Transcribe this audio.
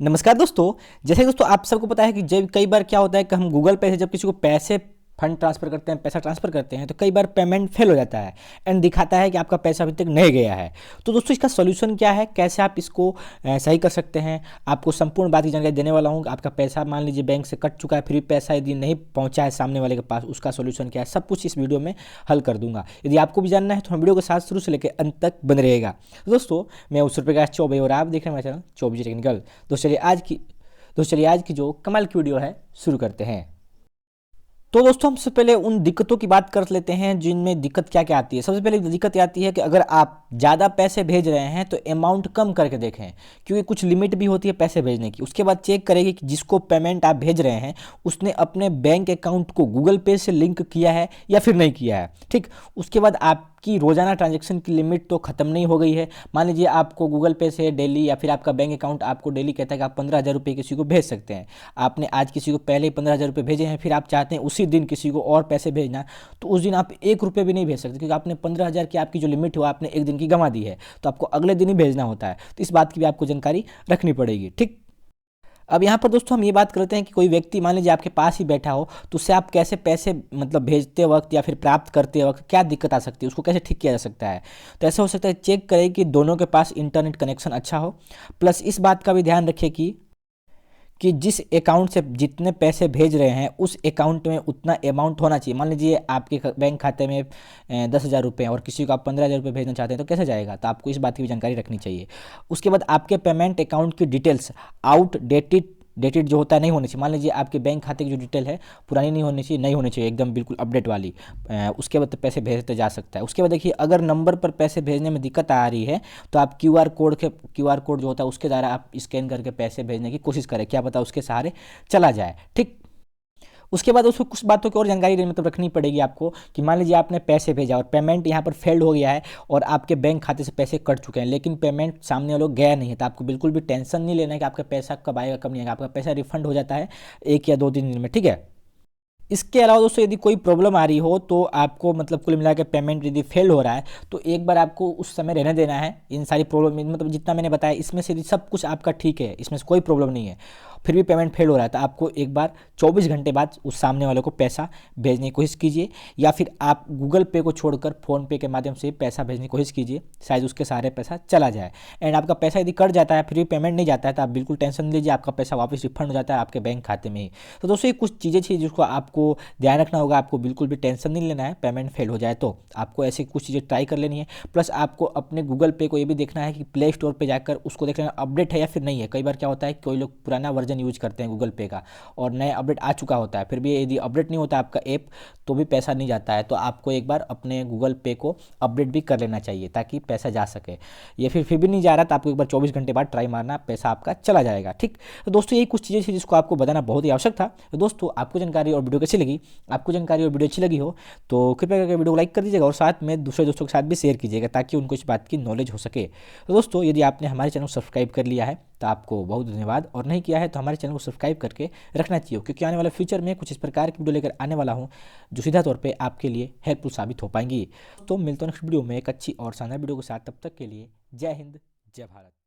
नमस्कार दोस्तों। जैसे दोस्तों आप सबको पता है कि जब कई बार क्या होता है कि हम गूगल पे से जब किसी को पैसे फंड ट्रांसफ़र करते हैं, पैसा ट्रांसफ़र करते हैं, तो कई बार पेमेंट फेल हो जाता है एंड दिखाता है कि आपका पैसा अभी तक नहीं गया है। तो दोस्तों इसका सॉल्यूशन क्या है, कैसे आप इसको सही कर सकते हैं, आपको संपूर्ण बात की जानकारी देने वाला हूँ। आपका पैसा मान लीजिए बैंक से कट चुका है, फिर भी पैसा यदि नहीं पहुँचा है सामने वाले के पास, उसका सॉल्यूशन क्या है, सब कुछ इस वीडियो में हल कर दूंगा। यदि आपको भी जानना है तो हम वीडियो के साथ शुरू से लेकर अंत तक बने रहेगा। तो दोस्तों मैं उस प्रकाश चौबे और आप देख रहे हैं मेरा चैनल 24 टेक्निकल। चलिए आज की जो कमाल की वीडियो है शुरू करते हैं। तो दोस्तों हम सबसे पहले उन दिक्कतों की बात कर लेते हैं जिनमें दिक्कत क्या क्या आती है। सबसे पहले दिक्कत ये आती है कि अगर आप ज़्यादा पैसे भेज रहे हैं तो अमाउंट कम करके देखें, क्योंकि कुछ लिमिट भी होती है पैसे भेजने की। उसके बाद चेक करेंगे कि जिसको पेमेंट आप भेज रहे हैं उसने अपने बैंक अकाउंट को गूगल पे से लिंक किया है या फिर नहीं किया है। ठीक, उसके बाद आपकी रोज़ाना ट्रांजैक्शन की लिमिट तो ख़त्म नहीं हो गई है। मान लीजिए आपको गूगल पे से डेली या फिर आपका बैंक अकाउंट आपको डेली कहता है कि आप 15,000 रुपये किसी को भेज सकते हैं। आपने आज किसी को पहले ही 15,000 रुपये भेजे हैं, फिर आप चाहते हैं उसी दिन किसी को और पैसे भेजना, तो उस दिन आप 1 रुपये भी नहीं भेज सकते, क्योंकि आपने 15,000 की आपकी जो लिमिट है वो आपने एक दिन की गंवा दी है। तो आपको अगले दिन ही भेजना होता है। तो इस बात की भी आपको जानकारी रखनी पड़ेगी। ठीक, अब यहाँ पर दोस्तों हम ये बात करते हैं कि कोई व्यक्ति मान लीजिए आपके पास ही बैठा हो, तो उससे आप कैसे पैसे मतलब भेजते वक्त या फिर प्राप्त करते वक्त क्या दिक्कत आ सकती है, उसको कैसे ठीक किया जा सकता है। तो ऐसा हो सकता है, चेक करें कि दोनों के पास इंटरनेट कनेक्शन अच्छा हो। प्लस इस बात का भी ध्यान रखें कि जिस अकाउंट से जितने पैसे भेज रहे हैं उस अकाउंट में उतना अमाउंट होना चाहिए। मान लीजिए आपके बैंक खाते में 10,000 रुपये हैं और किसी को आप 15,000 रुपये भेजना चाहते हैं, तो कैसे जाएगा। तो आपको इस बात की भी जानकारी रखनी चाहिए। उसके बाद आपके पेमेंट अकाउंट की डिटेल्स डेटेड जो होता है नहीं होनी चाहिए। मान लीजिए आपके बैंक खाते की जो डिटेल है पुरानी नहीं होनी चाहिए, नहीं होनी चाहिए, एकदम बिल्कुल अपडेट वाली। उसके बाद तो पैसे भेजते जा सकता है। उसके बाद देखिए, अगर नंबर पर पैसे भेजने में दिक्कत आ रही है तो आप क्यूआर कोड जो होता है उसके द्वारा आप स्कैन करके पैसे भेजने की कोशिश करें, क्या पता उसके सहारे चला जाए। ठीक, उसके बाद उसको कुछ बातों की और जानकारी मतलब रखनी पड़ेगी आपको कि मान लीजिए आपने पैसे भेजा और पेमेंट यहाँ पर फेल्ड हो गया है और आपके बैंक खाते से पैसे कट चुके हैं, लेकिन पेमेंट सामने वालों गया नहीं है, तो आपको बिल्कुल भी टेंशन नहीं लेना है कि आपका पैसा कब आएगा कब नहीं आएगा। आपका पैसा रिफंड हो जाता है 1 या 2 दिन में। ठीक है, इसके अलावा दोस्तों यदि कोई प्रॉब्लम आ रही हो तो आपको मतलब कुल मिला के पेमेंट यदि फेल हो रहा है तो एक बार आपको उस समय रहने देना है। इन सारी प्रॉब्लम मतलब जितना मैंने बताया इसमें से यदि सब कुछ आपका ठीक है, इसमें से कोई प्रॉब्लम नहीं है, फिर भी पेमेंट फेल हो रहा है, तो आपको एक बार 24 घंटे बाद उस सामने वाले को पैसा भेजने की कोशिश कीजिए, या फिर आप गूगल पे को छोड़कर फ़ोन पे के माध्यम से पैसा भेजने की कोशिश कीजिए, शायद उसके सहारे पैसा चला जाए। एंड आपका पैसा यदि कट जाता है फिर भी पेमेंट नहीं जाता है तो आप बिल्कुल टेंशन नहीं लीजिए, आपका पैसा वापस रिफंड हो जाता है आपके बैंक खाते में ही। तो दोस्तों ये कुछ चीज़ें थी जिसको आपको ध्यान रखना होगा। आपको बिल्कुल भी टेंशन नहीं लेना है, पेमेंट फेल हो जाए तो आपको ऐसी कुछ चीज़ें ट्राई कर लेनी है। प्लस आपको अपने गूगल पे को ये भी देखना है कि प्ले स्टोर पे जाकर उसको देख लेना अपडेट है या फिर नहीं है। कई बार क्या होता है कि कोई लोग पुराना वर्जन यूज करते हैं गूगल पे का और नया अपडेट आ चुका होता है, फिर भी यदि अपडेट नहीं होता आपका ऐप तो भी पैसा नहीं जाता है। तो आपको एक बार अपने गूगल पे को अपडेट भी कर लेना चाहिए ताकि पैसा जा सके। ये फिर भी नहीं जा रहा तो आपको एक बार 24 घंटे बाद ट्राई मारना, पैसा आपका चला जाएगा। ठीक, तो दोस्तों यही कुछ चीज़ें थी जिसको आपको बताना बहुत ही आवश्यक था। तो दोस्तों आपको जानकारी और वीडियो कैसी लगी, आपको जानकारी और वीडियो अच्छी लगी हो तो कृपया करके वीडियो को लाइक कर दीजिएगा और साथ में दूसरे दोस्तों के साथ भी शेयर कीजिएगा ताकि उनको इस बात की नॉलेज हो सके। तो दोस्तों यदि आपने हमारे चैनल को सब्सक्राइब कर लिया है तो आपको बहुत धन्यवाद, और नहीं किया है तो हमारे चैनल को सब्सक्राइब करके रखना चाहिए, क्योंकि आने वाले फ्यूचर में कुछ इस प्रकार की वीडियो लेकर आने वाला हूँ जो सीधा तौर पे आपके लिए हेल्पफुल साबित हो पाएंगी। तो मिलते हैं नेक्स्ट वीडियो में एक अच्छी और शानदार वीडियो के साथ। तब तक के लिए जय हिंद, जय भारत।